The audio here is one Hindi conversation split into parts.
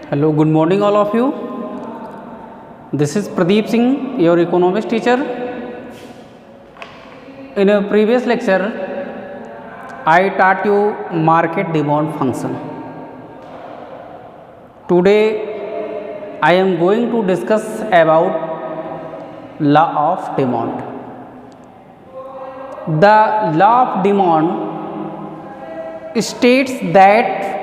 Hello, good morning all of you. This is Pradeep Singh, your economics teacher. In a previous lecture, I taught you market demand function. Today, I am going to discuss about law of demand. The law of demand states that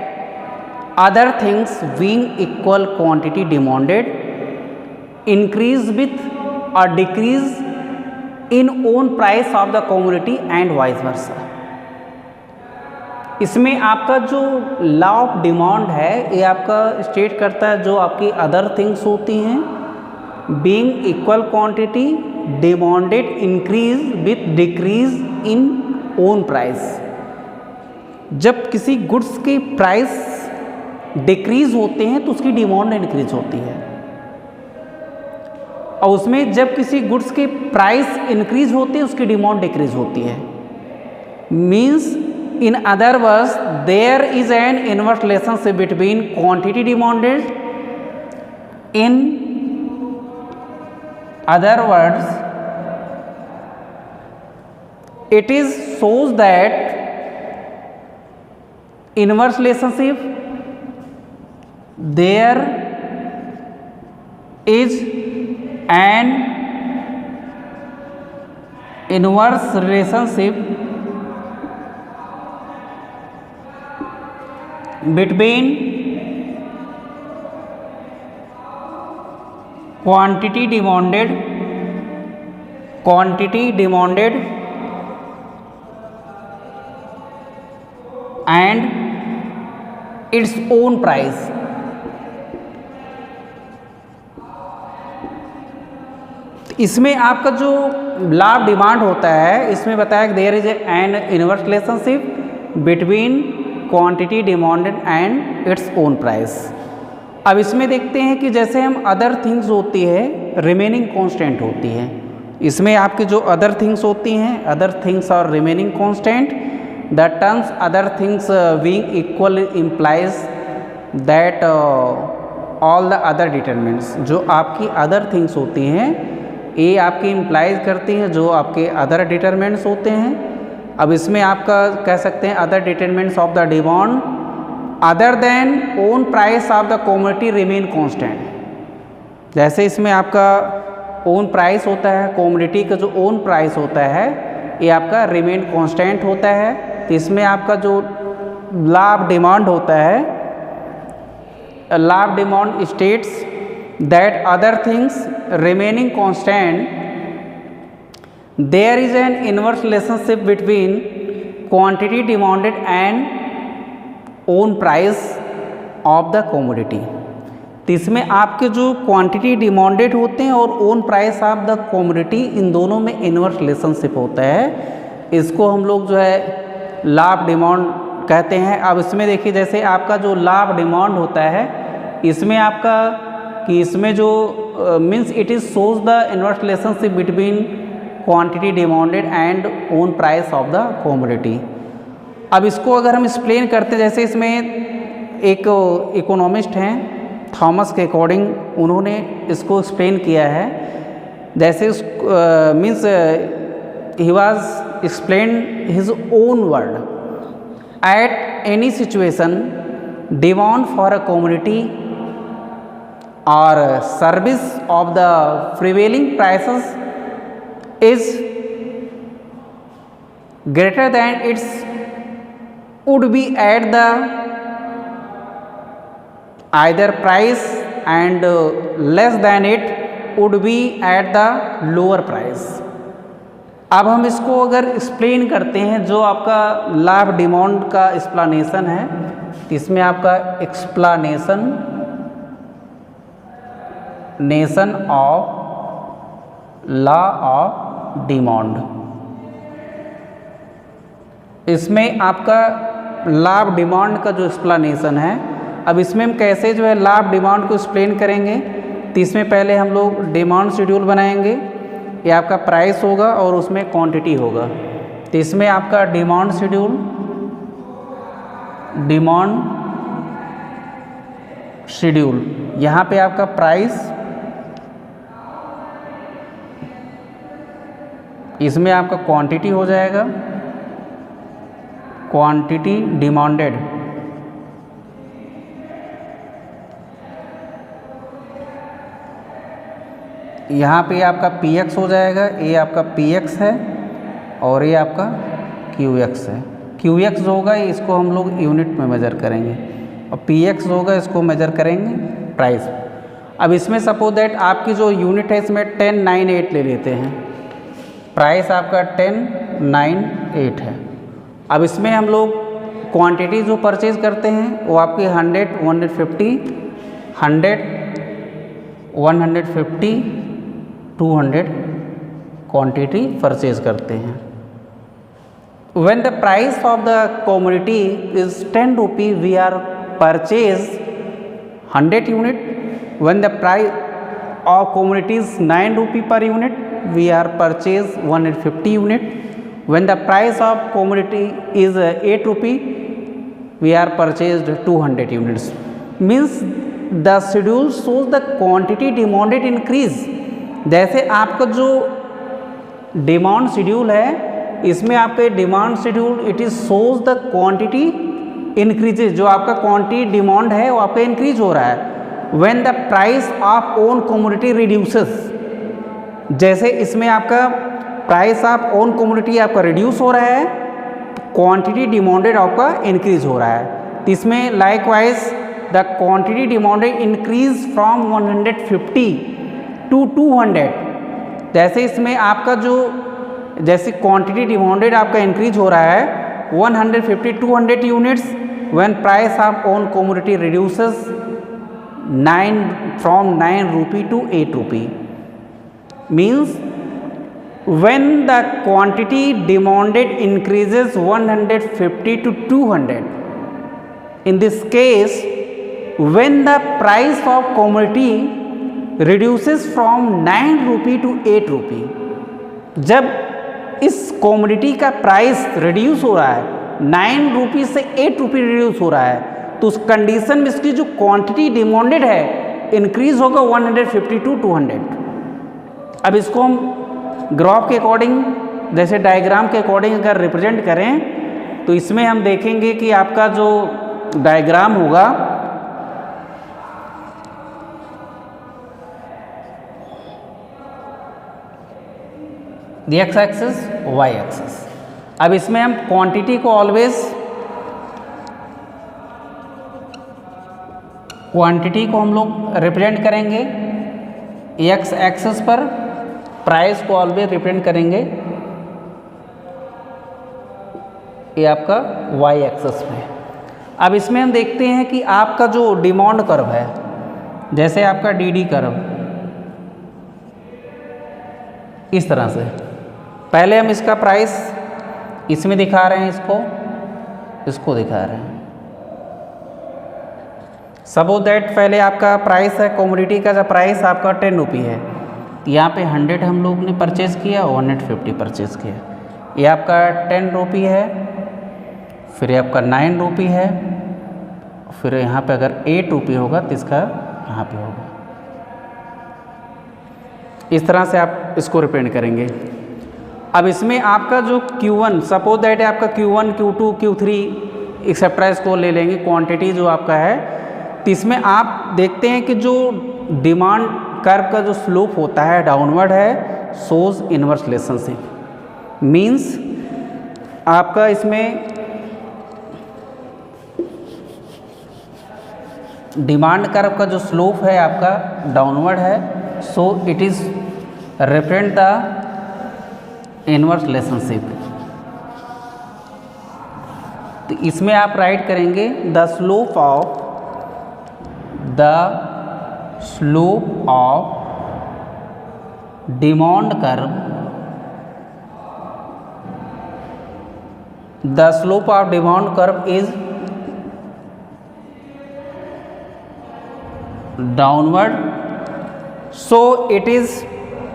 other things being equal quantity demanded increase with or decrease in own price of the commodity and vice versa. इसमें आपका जो लॉ ऑफ डिमांड है ये आपका स्टेट करता है जो आपकी अदर थिंग्स होती हैं being equal quantity demanded increase with decrease in own price. जब किसी गुड्स की प्राइस डिक्रीज होते हैं तो उसकी डिमांड इंक्रीज होती है और उसमें जब किसी गुड्स की प्राइस इंक्रीज होती है उसकी डिमांड डिक्रीज होती है। Means in other words there is an inverse relationship between quantity demanded in other words it is shows that inverse relationship there is an inverse relationship between quantity demanded and its own price। इसमें आपका जो लॉ ऑफ डिमांड होता है इसमें बताया कि there is an inverse relationship between quantity demanded and its own price. अब इसमें देखते हैं कि जैसे हम अदर थिंग्स होती है रिमेनिंग कांस्टेंट होती है। इसमें आपकी जो अदर थिंग्स होती हैं अदर थिंग्स और remaining constant the terms other things being equal implies that all the other determinants. जो आपकी अदर थिंग्स होती हैं ये आपकी इम्प्लाइज करती हैं जो आपके अदर डिटरमिनेंट्स होते हैं। अब इसमें आपका कह सकते हैं other determinants of the demand other than own price of the commodity remain constant. जैसे इसमें आपका ओन प्राइस होता है कमोडिटी का जो ओन प्राइस होता है ये आपका रिमेन कांस्टेंट होता है। तो इसमें आपका जो लॉ ऑफ डिमांड होता है law of demand states that other things remaining constant there is an inverse relationship between quantity demanded and own price of the commodity। तो इसमें आपके जो क्वांटिटी डिमांडेड होते हैं और own price of the commodity इन दोनों में इनवर्स रिलेशनशिप होता है। इसको हम लोग जो है लॉ ऑफ डिमांड कहते हैं। अब इसमें देखिए जैसे आपका जो लॉ ऑफ डिमांड होता है इसमें आपका कि इसमें जो means it is shows the inverse relationship between quantity demanded and own price of the commodity. अब इसको अगर हम एक्सप्लेन करते जैसे इसमें एक इकोनॉमिस्ट हैं थॉमस के अकॉर्डिंग उन्होंने इसको एक्सप्लेन किया है। जैसे means he was explain his own word at any situation demand for a commodity or service of the prevailing prices is greater than its would be at the either price and less than it would be at the lower price। अब हम इसको अगर एक्सप्लेन करते हैं जो आपका लॉ ऑफ डिमांड का एक्सप्लेनेशन है इसमें आपका explanation of law of demand. इसमें आपका लॉ ऑफ डिमांड का जो एक्सप्लेनेशन है अब इसमें हम कैसे जो है लॉ ऑफ डिमांड को एक्सप्लेन करेंगे। तो इसमें पहले हम लोग डिमांड शेड्यूल बनाएंगे। ये आपका प्राइस होगा और उसमें क्वांटिटी होगा। तो इसमें आपका डिमांड शेड्यूल डिमांड शेड्यूल, यहाँ पे आपका प्राइस, इसमें आपका क्वांटिटी हो जाएगा, क्वांटिटी डिमांडेड, यहाँ पे आपका px हो जाएगा, ये आपका px है और ये आपका qx है। qx होगा इसको हम लोग यूनिट में मेजर करेंगे और px होगा इसको मेजर करेंगे प्राइस। अब इसमें सपोज दैट आपकी जो यूनिट है इसमें 1098 ले लेते हैं, प्राइस आपका 1098 है। अब इसमें हम लोग क्वांटिटी जो परचेज करते हैं वो आपकी 100, 150, 100, 150, 200 क्वांटिटी परचेज करते हैं। When the price of the commodity is 10 rupee, we are purchase 100 unit. When the price of commodity is 9 rupee per unit, we are purchase 150 unit. When the price of commodity is 8 rupee, we are purchased 200 units. Means the schedule shows the quantity demanded increase. जैसे आपका जो डिमांड शेड्यूल है इसमें आपके demand schedule it is shows the quantity increases, जो आपका क्वांटिटी डिमांड है वो आपका इंक्रीज हो रहा है। When the price of own commodity reduces, जैसे इसमें आपका प्राइस ऑफ ओन कमोडिटी आपका रिड्यूस हो रहा है, क्वांटिटी डिमांडेड आपका इंक्रीज हो रहा है। तो इसमें likewise the quantity demanded increase from 150 to 200। जैसे इसमें आपका जो जैसे क्वांटिटी डिमांडेड आपका इंक्रीज हो रहा है 150 200 units, when price of own commodity reduces 9 from 9 rupee to 8 rupee, means when the quantity demanded increases 150 to 200. In this case, when the price of commodity reduces from 9 rupee to 8 rupee, जब इस कॉमोडिटी का प्राइस रिड्यूस हो रहा है 9 रुपी से 8 रुपी रिड्यूस हो रहा है, तो उस कंडीशन में इसकी जो क्वांटिटी डिमांडेड है इंक्रीज होगा 150 टू 200। अब इसको हम ग्राफ के अकॉर्डिंग, जैसे डायग्राम के अकॉर्डिंग अगर रिप्रेजेंट करें तो इसमें हम देखेंगे कि आपका जो डायग्राम होगा एक्स एक्सिस वाई एक्सिस। अब इसमें हम क्वांटिटी को ऑलवेज, क्वांटिटी को हम लोग रिप्रेजेंट करेंगे एक्स एक्सिस पर, प्राइस को ऑलवेज रिप्रेजेंट करेंगे ये आपका वाई एक्सिस में। अब इसमें हम देखते हैं कि आपका जो डिमांड कर्व है, जैसे आपका डीडी कर्व इस तरह से, पहले हम इसका प्राइस इसमें दिखा रहे हैं, इसको दिखा रहे हैं। सपोज दैट पहले आपका प्राइस है, कमोडिटी का जो प्राइस आपका 10 रुपी है, यहाँ पे 100 हम लोग ने परचेज़ किया, 150 परचेज़ किया। ये आपका 10 रुपी है, फिर ये आपका 9 रुपी है, फिर यहाँ पे अगर 8 रुपी होगा तो इसका यहाँ पे होगा। इस तरह से आप इसको रिप्रेजेंट करेंगे। अब इसमें आपका जो Q1, सपोज दैट है आपका Q1, Q2, Q3 एक्सेट्रा, इसको ले लेंगे क्वांटिटी जो आपका है। तो इसमें आप देखते हैं कि जो डिमांड कर्व का जो स्लोप होता है डाउनवर्ड है, सोज इनवर्स रिलेशनशिप। मीन्स आपका इसमें डिमांड कर्व का जो स्लोप है आपका डाउनवर्ड है, so it is represent the inverse relationship. तो इसमें आप राइट करेंगे the slope of demand curve, the slope of demand curve is downward, so it is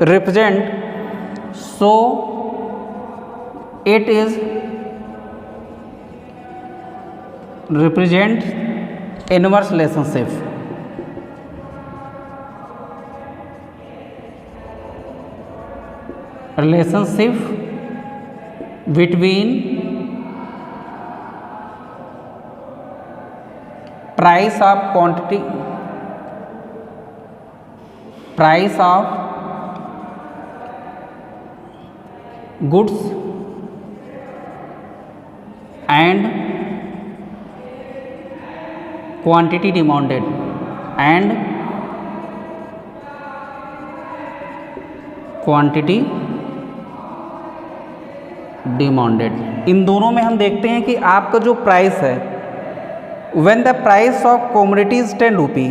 represent inverse relationship। relationship between price of quantity, price of goods and quantity demanded and quantity demanded. इन दोनों में हम देखते हैं कि आपका जो प्राइस है, when the price of commodity is 10 rupee,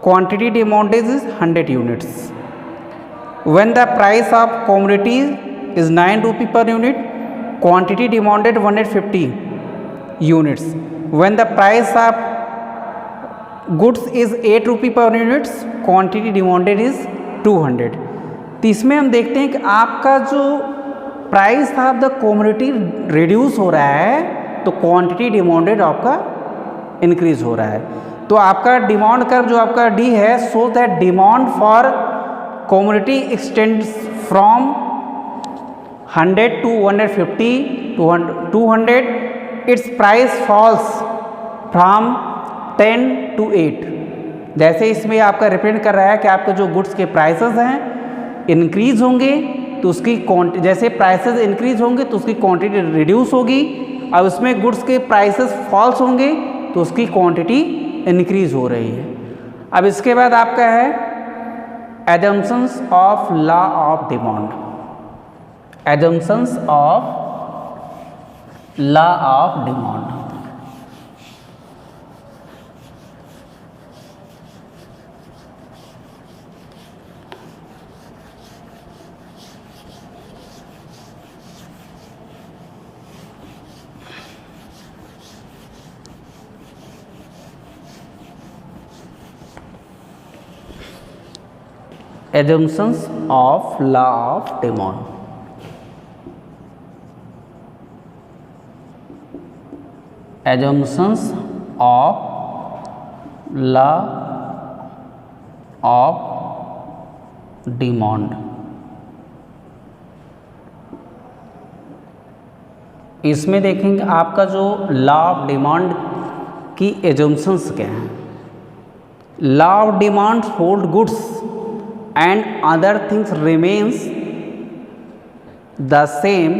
quantity demanded is 100 units. When the price of commodity is 9 rupee per unit, quantity demanded 150 units. When the price of goods is 8 रुपी पर यूनिट्स, क्वांटिटी डिमांडेड इज 200। तो इसमें हम देखते हैं कि आपका जो प्राइस था द कमोडिटी रिड्यूस हो रहा है, तो क्वांटिटी डिमांडेड आपका इंक्रीज हो रहा है। तो आपका डिमांड कर्व जो आपका डी है, so that demand for commodity extends from 100 to 150 to 200, it's price falls from 10 to 8। जैसे इसमें आपका रिप्रेजेंट कर रहा है कि आपके जो गुड्स के प्राइसेस हैं इंक्रीज होंगे, तो उसकी जैसे प्राइसेस इंक्रीज होंगे तो उसकी क्वांटिटी रिड्यूस होगी, और उसमें गुड्स के प्राइसेस फॉल्स होंगे तो उसकी क्वांटिटी इंक्रीज हो रही है। अब इसके बाद आपका है assumptions of law of demand, assumptions of law of demand. Assumptions of law of demand। Assumptions of law of demand। इसमें देखेंगे आपका जो लॉ ऑफ डिमांड की एजम्पशंस क्या हैं। Law of demand hold goods and other things remains the same,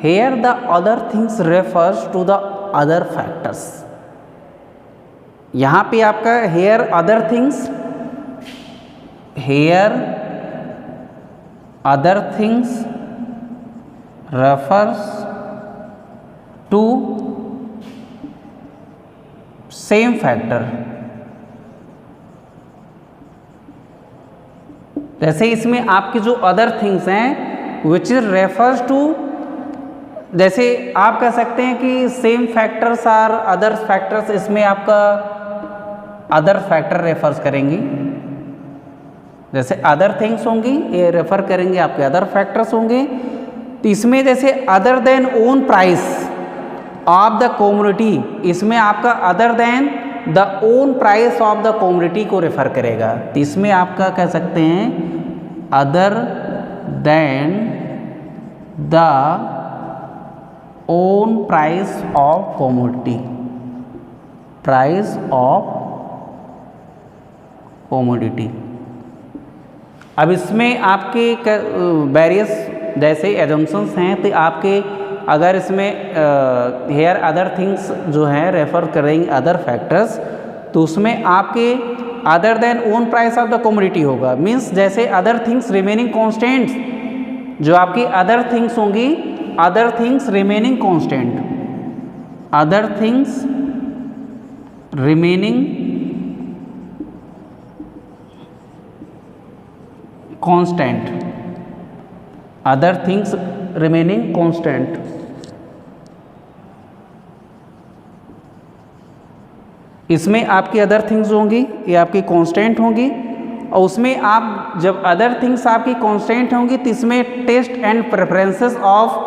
here the other things refers to the other factors। यहाँ पे आपका here other things, here other things refers to same factor। जैसे इसमें आपके जो अदर थिंग्स हैं विच इज रेफर्स टू, जैसे आप कह सकते हैं कि same factors are other factors, इसमें आपका अदर फैक्टर रेफर्स करेंगी। जैसे अदर थिंग्स होंगी ये रेफर करेंगे आपके अदर फैक्टर्स होंगे। तो इसमें जैसे other than own price of the commodity, इसमें आपका other than the own price of the commodity को रेफर करेगा। तो इसमें आपका कह सकते हैं other than the own price of commodity, price of commodity. अब इसमें आपके वेरियस जैसे एजम्पशंस हैं, तो आपके अगर इसमें हेयर अदर थिंग्स जो है रेफर करेंगे अदर फैक्टर्स, तो उसमें आपके other than own price of the commodity होगा। मीन्स जैसे अदर थिंग्स रिमेनिंग कॉन्स्टेंट्स, जो आपकी अदर थिंग्स होंगी, other things remaining constant, other things remaining constant, other things remaining constant. इसमें आपकी अदर थिंग्स होंगी ये आपकी कांस्टेंट होंगी, और उसमें आप जब अदर थिंग्स आपकी कांस्टेंट होंगी तो इसमें taste and preferences of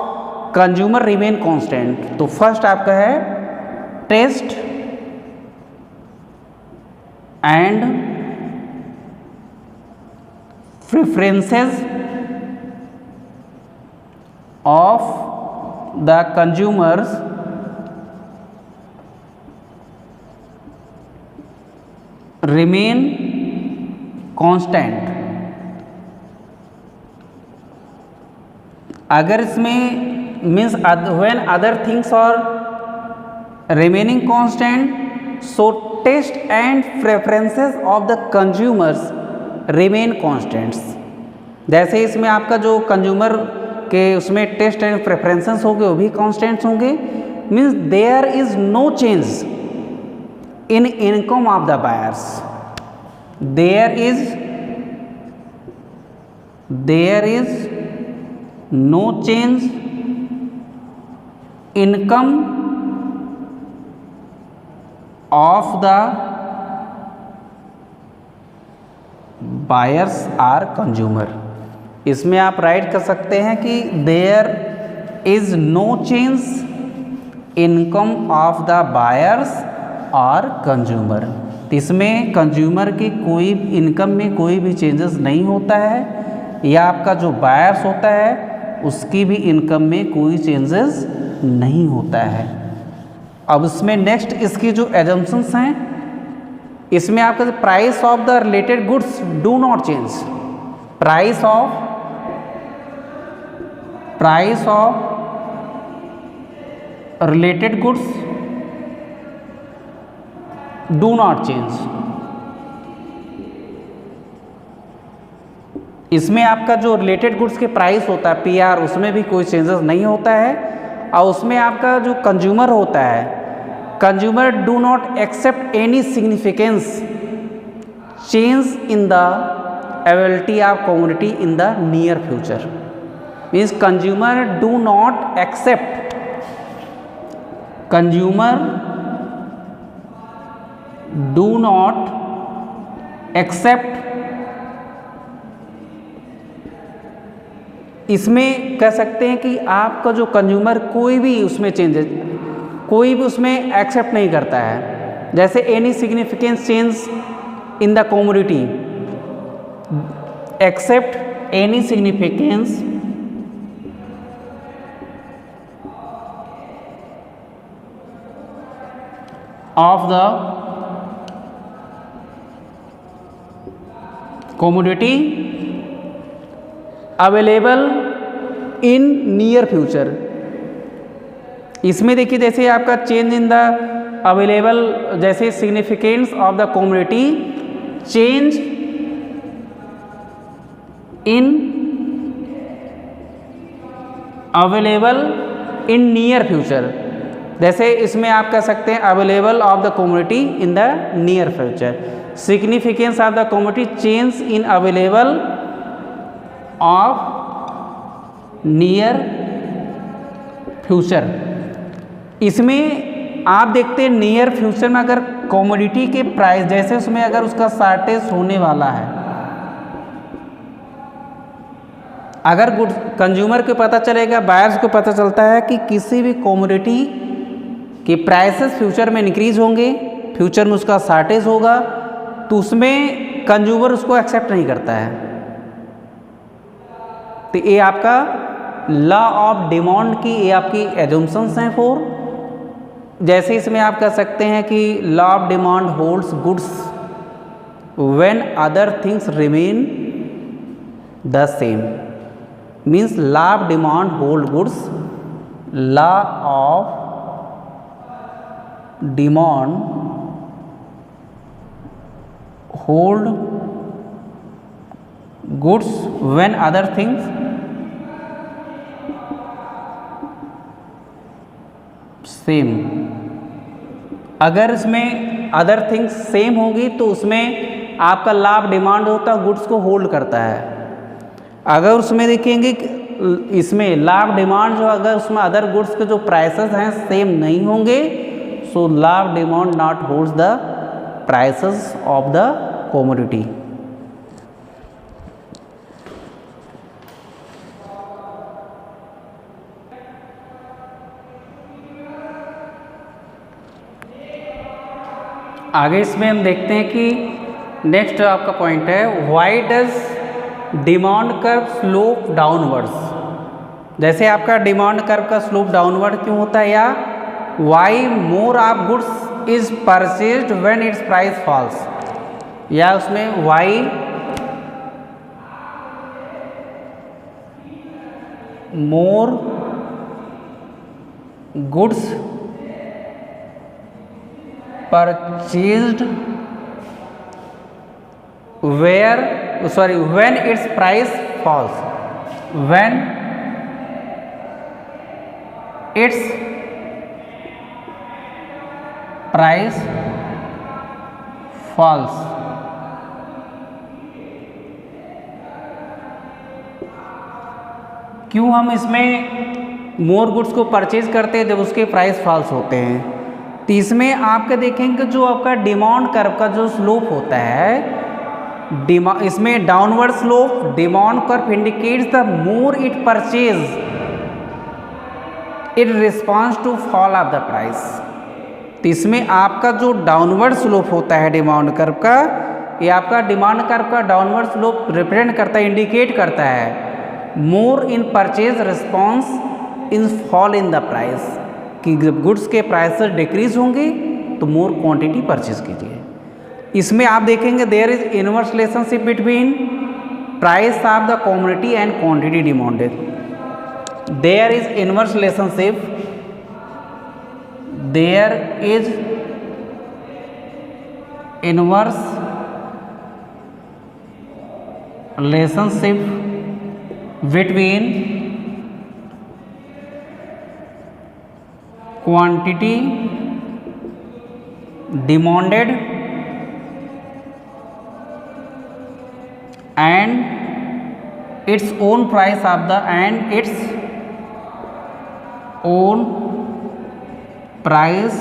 consumer remain constant. तो फर्स्ट आपका है taste and preferences of the consumers remain constant। अगर इसमें means when other things are remaining constant, so taste and preferences of the consumers remain constants। जैसे इसमें आपका जो कंज्यूमर के उसमें टेस्ट एंड प्रेफरेंसेस होंगे वो भी कांस्टेंट्स होंगे। Means there is no change in income of the buyers, there is no change income of the buyers or consumer. इसमें आप राइट कर सकते हैं कि there is no change income of the buyers और कंज्यूमर। इसमें कंज्यूमर की कोई इनकम में कोई भी चेंजेस नहीं होता है, या आपका जो बायर्स होता है उसकी भी इनकम में कोई चेंजेस नहीं होता है। अब इसमें नेक्स्ट इसकी जो एजम्पशंस हैं, इसमें आपका price of the related goods do not change. Price of related goods do not change. इसमें आपका जो रिलेटेड गुड्स के प्राइस होता है पीआर, उसमें भी कोई चेंजेस नहीं होता है। और उसमें आपका जो कंज्यूमर होता है, consumer do not accept any significance change in the availability of commodity in the near future. Means consumer do not accept, consumer do not accept, इसमें कह सकते हैं कि आपका जो कंज्यूमर कोई भी उसमें चेंजेस, कोई भी उसमें एक्सेप्ट नहीं करता है। जैसे any significance change in the commodity, accept any significance of the commodity available in near future. इसमें देखिए जैसे आपका चेंज इन द अवेलेबल, जैसे significance of the commodity change in available in near future. जैसे इसमें आप कह सकते हैं available of the commodity in the near future, significance of the commodity change in available of near future. इसमें आप देखते हैं नियर फ्यूचर में अगर कमोडिटी के प्राइस, जैसे उसमें अगर उसका शॉर्टेज होने वाला है, अगर गुड्स कंज्यूमर को पता चलेगा, बायर्स को पता चलता है कि किसी भी कमोडिटी के प्राइसेस फ्यूचर में इंक्रीज होंगे, फ्यूचर में उसका शॉर्टेज होगा, तो उसमें कंज्यूमर उसको एक्सेप्ट नहीं करता है। तो ये आपका लॉ ऑफ डिमांड की ये आपकी एजम्पशंस हैं 4। जैसे इसमें आप कह सकते हैं कि law of demand holds goods when other things remain the same. Means law of demand hold goods, law of demand hold goods when other things same. अगर इसमें अदर थिंग्स सेम होगी तो उसमें आपका लॉ ऑफ डिमांड होता है, गुड्स को होल्ड करता है। अगर उसमें देखेंगे इसमें लॉ ऑफ डिमांड जो, अगर उसमें अदर गुड्स के जो प्राइसेस हैं सेम नहीं होंगे, so law of demand not holds the prices of the commodity. आगे इसमें हम देखते हैं कि नेक्स्ट आपका पॉइंट है, why does demand curve slope downwards. जैसे आपका डिमांड कर्व का स्लोप डाउनवर्ड क्यों होता है, या why more of goods is purchased when its price falls, या उसमें why more goods purchased when its price falls, when its price falls। क्यों हम इसमें मोर गुड्स को परचेज करते हैं जब उसके प्राइस फॉल्स होते हैं? तो इसमें आपके देखेंगे जो आपका डिमांड कर्व का जो स्लोप होता है, इसमें downward slope demand curve indicates the more it purchase in response to fall of the price. तो इसमें आपका जो डाउनवर्ड स्लोप होता है डिमांड कर्व का, ये आपका डिमांड कर्व का डाउनवर्ड स्लोप रिप्रेजेंट करता है, इंडिकेट करता है more in purchase response in fall in the price, कि जब गुड्स के प्राइसेस डिक्रीज होंगे तो मोर क्वांटिटी परचेज कीजिए। इसमें आप देखेंगे there is inverse relationship between price of the commodity and quantity demanded. There is inverse relationship, there is inverse relationship between quantity demanded and its own price of the and its own price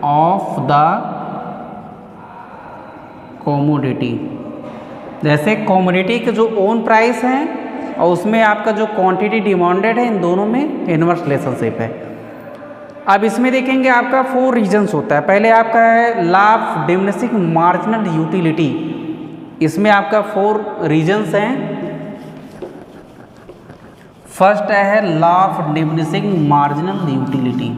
of the commodity। जैसे कमोडिटी के जो ओन प्राइस हैं और उसमें आपका जो क्वांटिटी डिमांडेड है, इन दोनों में इनवर्स रिलेशनशिप है। अब इसमें देखेंगे आपका 4 रीजन्स होता है। पहले आपका है law of diminishing marginal utility, इसमें आपका 4 रीजन्स हैं। फर्स्ट है law of diminishing marginal utility.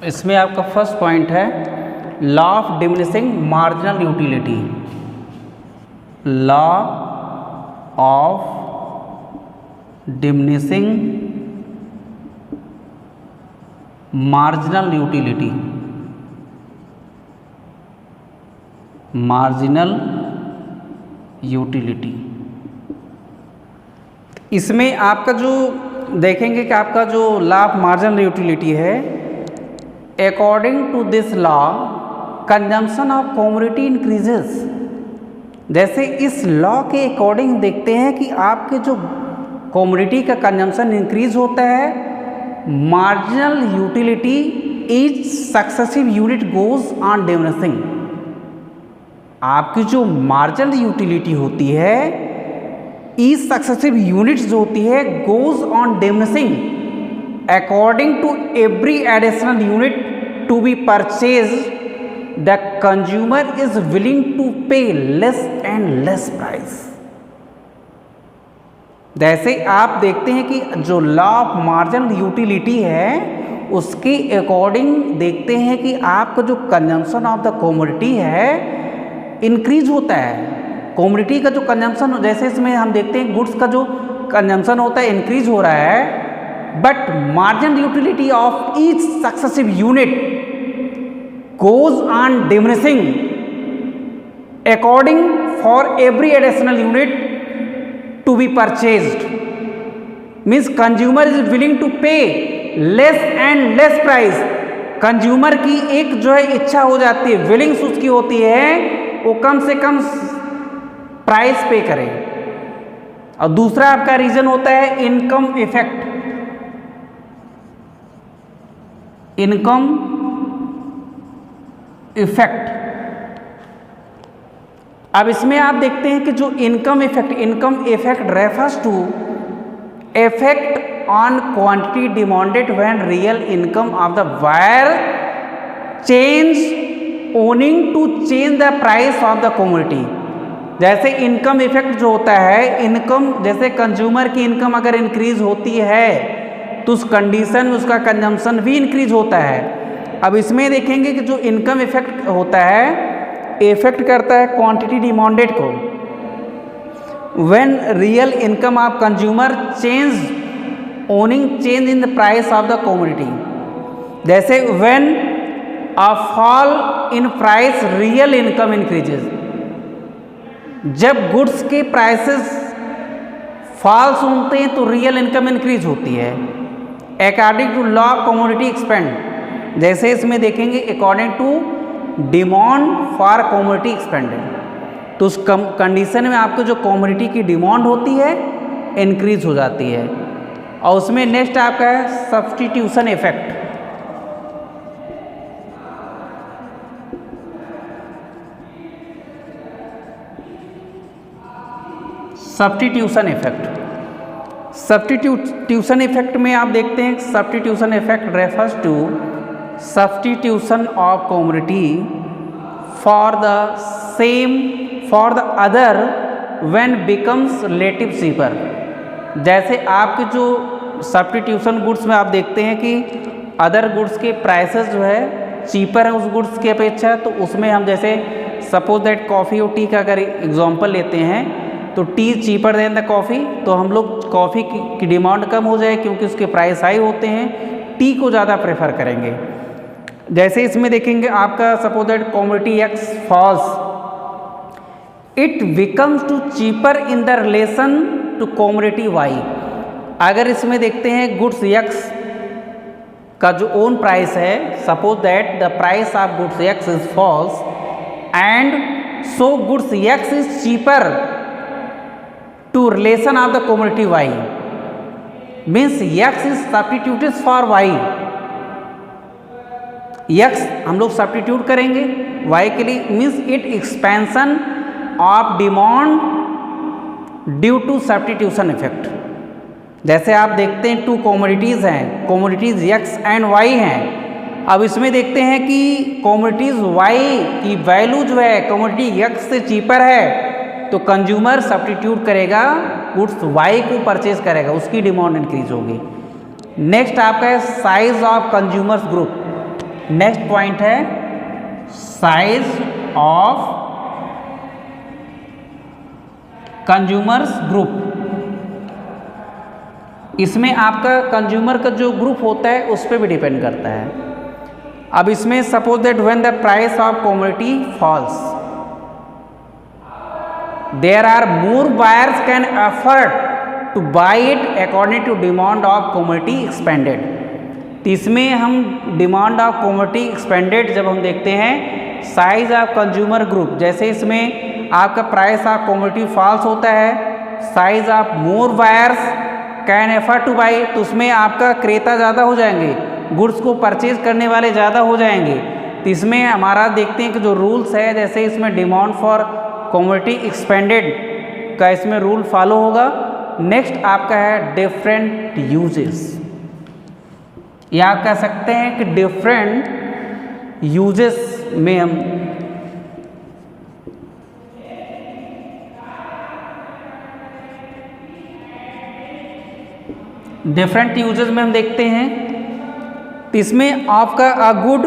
इसमें आपका फर्स्ट पॉइंट है law of diminishing marginal utility. Law of diminishing marginal utility, marginal utility. इसमें आपका जो देखेंगे कि आपका जो लॉ ऑफ मार्जिनल यूटिलिटी है, according to this law consumption of commodity increases. जैसे इस लॉ के अकॉर्डिंग देखते हैं कि आपके जो कमोडिटी का कंजम्पशन इंक्रीज होता है, marginal utility is successive unit goes on diminishing. आपकी जो मार्जिनल यूटिलिटी होती है, ईच सक्सेसिव यूनिट्स जो होती है goes on diminishing according to every additional unit to be purchased, the consumer is willing to pay less and less price। जैसे आप देखते हैं कि जो लॉ ऑफ मार्जिनल यूटिलिटी है उसके अकॉर्डिंग देखते हैं कि आपका जो कंजम्पशन ऑफ द कमोडिटी है इंक्रीज होता है। कमोडिटी का जो कंजम्पशन, जैसे इसमें हम देखते हैं गुड्स का जो कंजम्पशन होता है इंक्रीज हो रहा है, but marginal utility of each successive unit goes on diminishing according for every additional unit to be purchased, means consumer is willing to pay less and less price. Consumer की एक जो है इच्छा हो जाती है, विलिंग्स उसकी होती है वो कम से कम प्राइस पे करे। और दूसरा आपका रीजन होता है इनकम इफेक्ट। इनकम इफेक्ट, अब इसमें आप देखते हैं कि जो income effect refers to effect on quantity demanded when real income of the buyer change owning to change the price of the commodity. जैसे इनकम इफेक्ट जो होता है, इनकम जैसे कंज्यूमर की इनकम अगर इंक्रीज होती है तो उस कंडीशन में उसका कंजम्पशन भी इंक्रीज होता है। अब इसमें देखेंगे कि जो इनकम इफेक्ट होता है, इफेक्ट करता है क्वांटिटी डिमांडेड को। When real income of consumer change owning change in the price of the commodity. जैसे when a fall in price real income increases, जब गुड्स के प्राइसेस फॉल्स होते हैं तो रियल इनकम इंक्रीज होती है। According to law commodity expand, जैसे इसमें देखेंगे according to demand for commodity expanded, तो उस कंडीशन में आपको जो कमोडिटी की डिमांड होती है इंक्रीज हो जाती है। और उसमें नेक्स्ट आपका है substitution effect. Substitution effect, substitution effect में आप देखते हैं substitution effect refers to substitution of commodity for the same for the other when becomes relative cheaper. जैसे आपके जो सब्स्टिट्यूशन गुड्स में आप देखते हैं कि अदर गुड्स के प्राइसेस जो है चीपर है उस गुड्स की अपेक्षा, तो उसमें हम जैसे सपोज दैट कॉफ़ी और टी का अगर एग्जांपल लेते हैं तो T cheaper than the coffee, तो हम लोग कॉफ़ी की डिमांड कम हो जाए क्योंकि उसके प्राइस हाई होते हैं, टी को ज़्यादा प्रेफर करेंगे। जैसे इसमें देखेंगे आपका suppose that commodity X falls, it becomes too cheaper in the relation to commodity Y. अगर इसमें देखते हैं गुड्स एक्स का जो ओन प्राइस है, suppose that the price of goods X is falls and so goods X is cheaper to relation of the commodity y, means x is substituted for y। x हम लोग सब्स्टिट्यूट करेंगे y के लिए, means it expansion of demand due to substitution effect. जैसे आप देखते हैं टू कमोडिटीज़ हैं, कमोडिटीज़ x एंड y हैं। अब इसमें देखते हैं कि कमोडिटीज़ y की वैल्यू जो है कमोडिटी x से चीपर है, तो कंज्यूमर सब्स्टिट्यूट करेगा, गुड्स वाई को परचेज करेगा, उसकी डिमांड इंक्रीज होगी। नेक्स्ट आपका है size of consumers group. Next point है साइज ऑफ कंज्यूमर्स ग्रुप। इसमें आपका कंज्यूमर का जो ग्रुप होता है उस पर भी डिपेंड करता है। अब इसमें suppose that when the price of commodity falls, there are more buyers can afford to buy it according to demand of commodity expanded। तो इसमें हम डिमांड ऑफ कमोडिटी एक्सपेंडेड जब हम देखते हैं साइज ऑफ कंज्यूमर ग्रुप, जैसे इसमें आपका प्राइस ऑफ कमोडिटी फॉल्स होता है, size of more buyers can afford to buy, तो उसमें आपका क्रेता ज़्यादा हो जाएंगे, गुड्स को परचेज करने वाले ज़्यादा हो जाएंगे। तो इसमें हमारा देखते हैं कि जो रूल्स है, जैसे इसमें डिमांड फॉर कमोडिटी एक्सपेंडेड का इसमें रूल फॉलो होगा। नेक्स्ट आपका है डिफरेंट यूजेस, या आप कह सकते हैं कि डिफरेंट यूजेस में हम देखते हैं। तो इसमें आपका अ गुड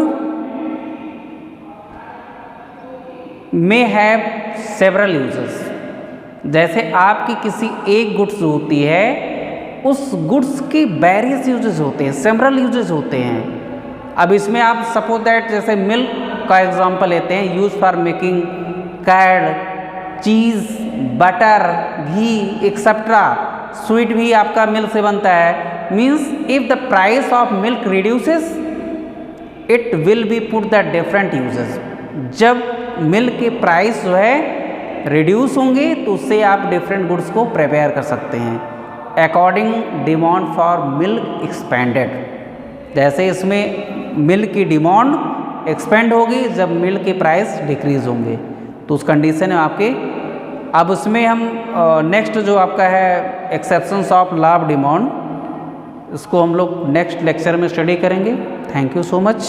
में हैव सेवरल यूजेस। जैसे आपकी किसी एक गुड्स होती है, उस गुड्स की वेरियस यूजेस होते हैं, सेवरल यूजेस होते हैं। अब इसमें आप सपोज दैट जैसे मिल्क का एग्जांपल लेते हैं, use for making curd, cheese, butter, ghee etcetera, sweet भी आपका मिल्क से बनता है। Means if the price of milk reduces it will be put the different uses. जब मिल्क के प्राइस जो है रिड्यूस होंगे तो उससे आप डिफरेंट गुड्स को प्रिपेयर कर सकते हैं। According demand for milk expanded, जैसे इसमें मिल्क की डिमांड एक्सपेंड होगी जब मिल्क के प्राइस डिक्रीज होंगे, तो उस कंडीशन में आपके। अब उसमें हम नेक्स्ट जो आपका है exceptions of law of demand, इसको हम लोग नेक्स्ट लेक्चर में स्टडी करेंगे। Thank you so much.